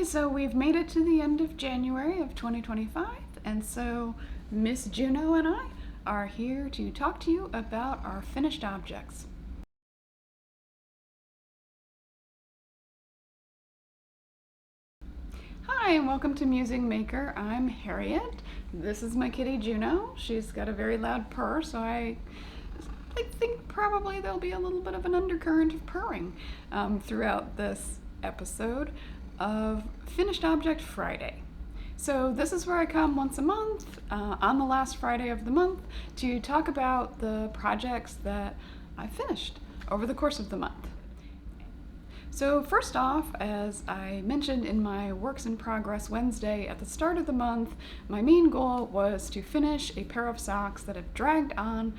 So we've made it to the end of January of 2025, and so Miss Juno and I are here to talk to you about our finished objects. Hi, and welcome to Musing Maker. I'm Harriet. This is my kitty Juno. She's got a very loud purr, so I think probably there'll be a little bit of an undercurrent of purring throughout this episode of Finished Object Friday. So this is where I come once a month on the last Friday of the month to talk about the projects that I finished over the course of the month. So first off, as I mentioned in my Works in Progress Wednesday at the start of the month, my main goal was to finish a pair of socks that have dragged on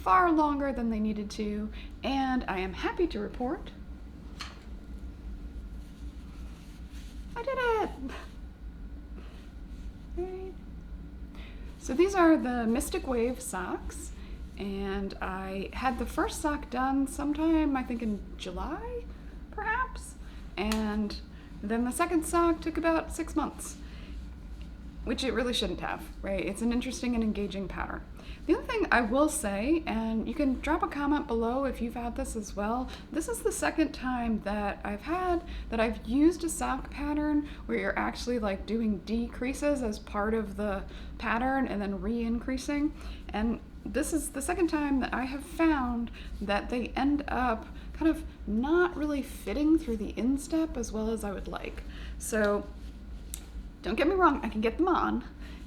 far longer than they needed to, and I am happy to report I did it! Right. So these are the Mystic Wave socks, and I had the first sock done sometime, I think in July, perhaps, and then the second sock took about 6 months, which it really shouldn't have, right? It's an interesting and engaging pattern. The other thing I will say, and you can drop a comment below if you've had this as well, this is the second time that I've used a sock pattern where you're actually like doing decreases as part of the pattern and then re-increasing. And this is the second time that I have found that they end up kind of not really fitting through the instep as well as I would like. So don't get me wrong, I can get them on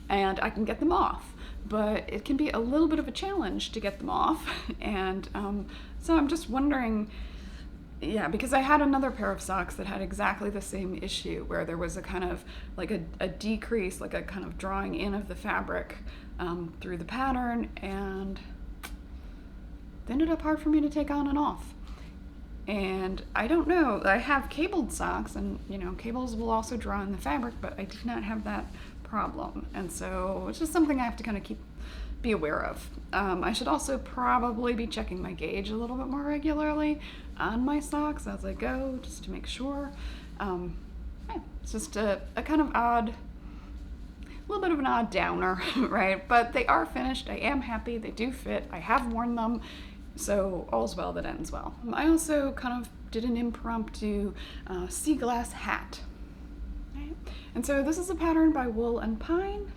and I can get them off, but it can be a little bit of a challenge to get them off. And so I'm just wondering, yeah, because I had another pair of socks that had exactly the same issue where there was a kind of like a decrease, like a kind of drawing in of the fabric through the pattern, and it ended up hard for me to take on and off. And I don't know, I have cabled socks, and you know, cables will also draw in the fabric, but I did not have that problem. And so it's just something I have to kind of be aware of. I should also probably be checking my gauge a little bit more regularly on my socks as I go, just to make sure. Yeah, it's just a kind of odd, a little bit of an odd downer, right? But they are finished, I am happy, they do fit, I have worn them. So all's well that ends well. I also kind of did an impromptu sea glass hat. Right? And so this is a pattern by Wool and Pine.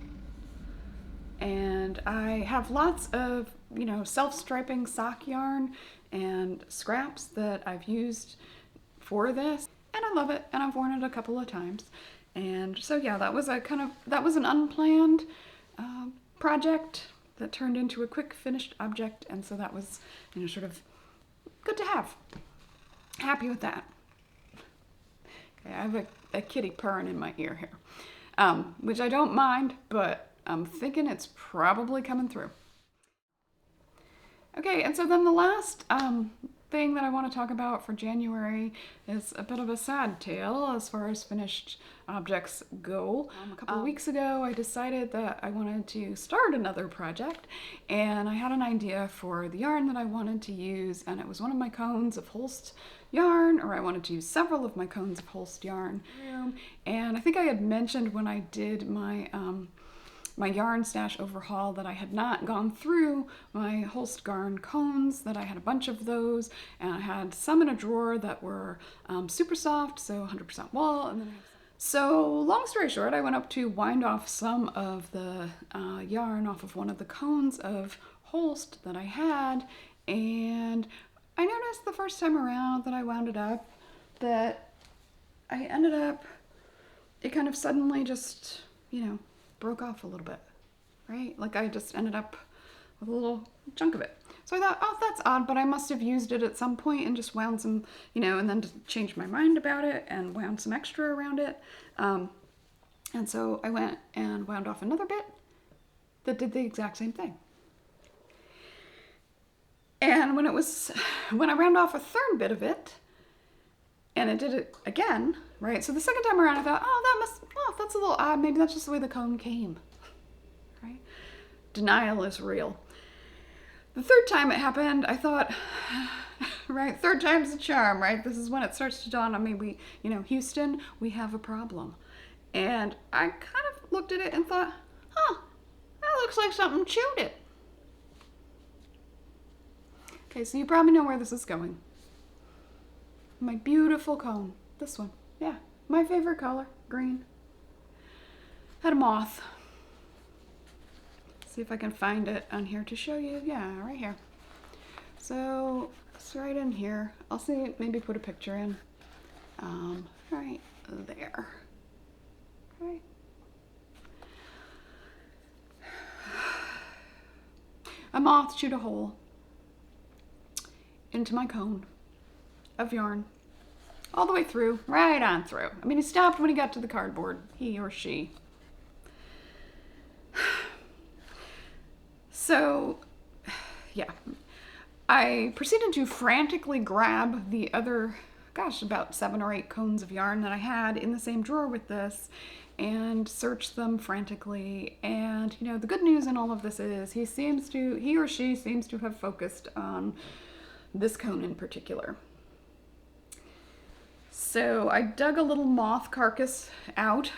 And I have lots of, you know, self-striping sock yarn and scraps that I've used for this. And I love it, and I've worn it a couple of times. And so yeah, that was an unplanned project that turned into a quick finished object, and so that was, you know, sort of good to have. Happy with that. Okay, I have a kitty purring in my ear here, which I don't mind, but I'm thinking it's probably coming through. Okay, and so then the last thing that I want to talk about for January is a bit of a sad tale as far as finished objects go. A couple of weeks ago, I decided that I wanted to start another project, and I had an idea for the yarn that I wanted to use, and it was one of my cones of Holst yarn, or I wanted to use several of my cones of Holst yarn. And I think I had mentioned when I did my my yarn stash overhaul that I had not gone through my Holst Garn cones, that I had a bunch of those, and I had some in a drawer that were super soft, so 100% wool. And then so long story short, I went up to wind off some of the yarn off of one of the cones of Holst that I had, and I noticed the first time around that I wound it up that I ended up, it kind of suddenly just, you know, broke off a little bit, right? Like I just ended up with a little chunk of it. So I thought, oh, that's odd, but I must have used it at some point and just wound some, you know, and then just changed my mind about it and wound some extra around it. And so I went and wound off another bit that did the exact same thing. And when I wound off a third bit of it, and it did it again, right? So the second time around, I thought, oh, that's a little odd. Maybe that's just the way the cone came, right? Denial is real. The third time it happened, I thought, right? Third time's the charm, right? This is when it starts to dawn on me. Houston, we have a problem. And I kind of looked at it and thought, huh, that looks like something chewed it. Okay, so you probably know where this is going. My beautiful cone. This one. Yeah, my favorite color, green. Had a moth. See if I can find it on here to show you. Yeah, right here. So it's right in here. I'll see, maybe put a picture in. Right there. Right. A moth chewed a hole into my cone of yarn. All the way through, right on through. I mean, he stopped when he got to the cardboard, he or she. So, yeah. I proceeded to frantically grab the other, about 7 or 8 cones of yarn that I had in the same drawer with this and search them frantically. And, the good news in all of this is he or she seems to have focused on this cone in particular. So I dug a little moth carcass out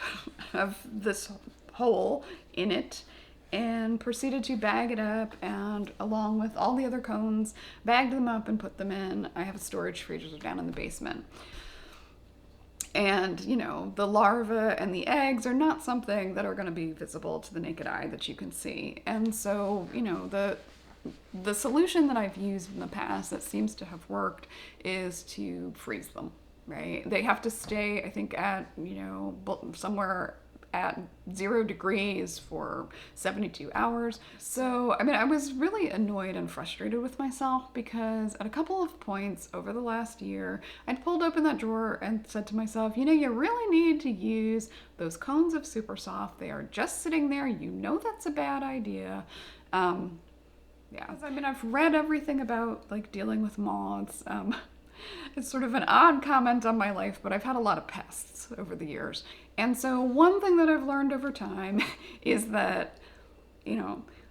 of this hole in it and proceeded to bag it up, and along with all the other cones, bagged them up and put them in. I have a storage freezer down in the basement. And, the larvae and the eggs are not something that are going to be visible to the naked eye that you can see. And so, the solution that I've used in the past that seems to have worked is to freeze them, right? They have to stay, I think, at, somewhere at 0 degrees for 72 hours. So, I was really annoyed and frustrated with myself because at a couple of points over the last year, I'd pulled open that drawer and said to myself, you really need to use those cones of Super Soft. They are just sitting there. That's a bad idea. Yeah, I've read everything about dealing with moths. It's sort of an odd comment on my life, but I've had a lot of pests over the years. And so one thing that I've learned over time is that,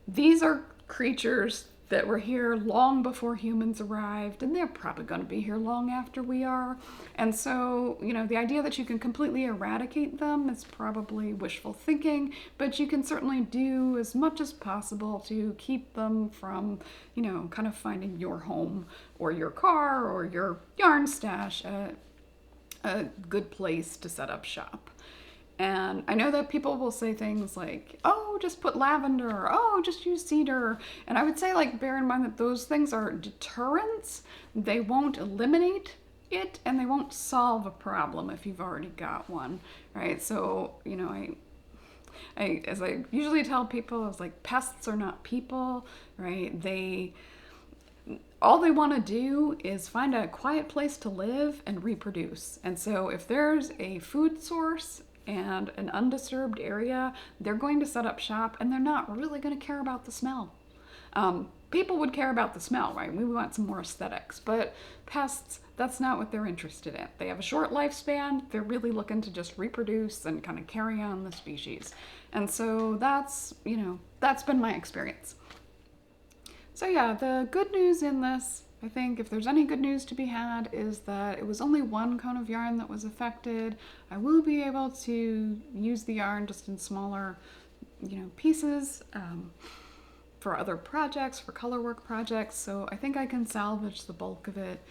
these are creatures that were here long before humans arrived, and they're probably going to be here long after we are. And so, the idea that you can completely eradicate them is probably wishful thinking, but you can certainly do as much as possible to keep them from, kind of finding your home or your car or your yarn stash a good place to set up shop. And I know that people will say things like, oh, just put lavender, or oh, just use cedar. And I would say, bear in mind that those things are deterrents. They won't eliminate it, and they won't solve a problem if you've already got one, right? So, as I usually tell people, I was like, pests are not people, right? All they want to do is find a quiet place to live and reproduce. And so if there's a food source and an undisturbed area, they're going to set up shop, and they're not really going to care about the smell. People would care about the smell, right? We want some more aesthetics, but pests, that's not what they're interested in. They have a short lifespan. They're really looking to just reproduce and kind of carry on the species. And so that's been my experience. So yeah, the good news in this, I think if there's any good news to be had, is that it was only one cone of yarn that was affected. I will be able to use the yarn just in smaller, pieces for other projects, for color work projects. So I think I can salvage the bulk of it.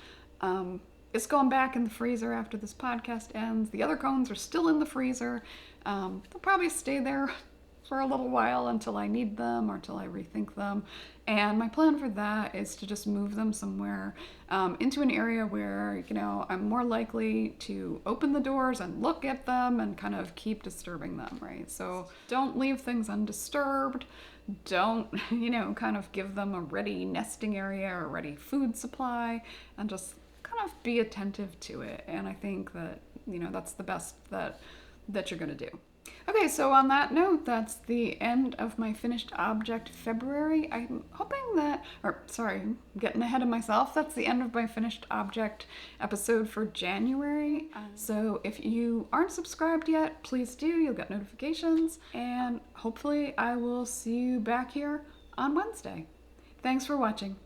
It's going back in the freezer after this podcast ends. The other cones are still in the freezer. They'll probably stay there for a little while until I need them or until I rethink them. And my plan for that is to just move them somewhere into an area where, I'm more likely to open the doors and look at them and kind of keep disturbing them, right? So don't leave things undisturbed. Don't, kind of give them a ready nesting area or ready food supply, and just kind of be attentive to it. And I think that, that's the best that you're going to do. Okay, so on that note, that's the end of my finished object February. I'm hoping that, I'm getting ahead of myself. That's the end of my finished object episode for January. So if you aren't subscribed yet, please do. You'll get notifications. And hopefully I will see you back here on Wednesday. Thanks for watching.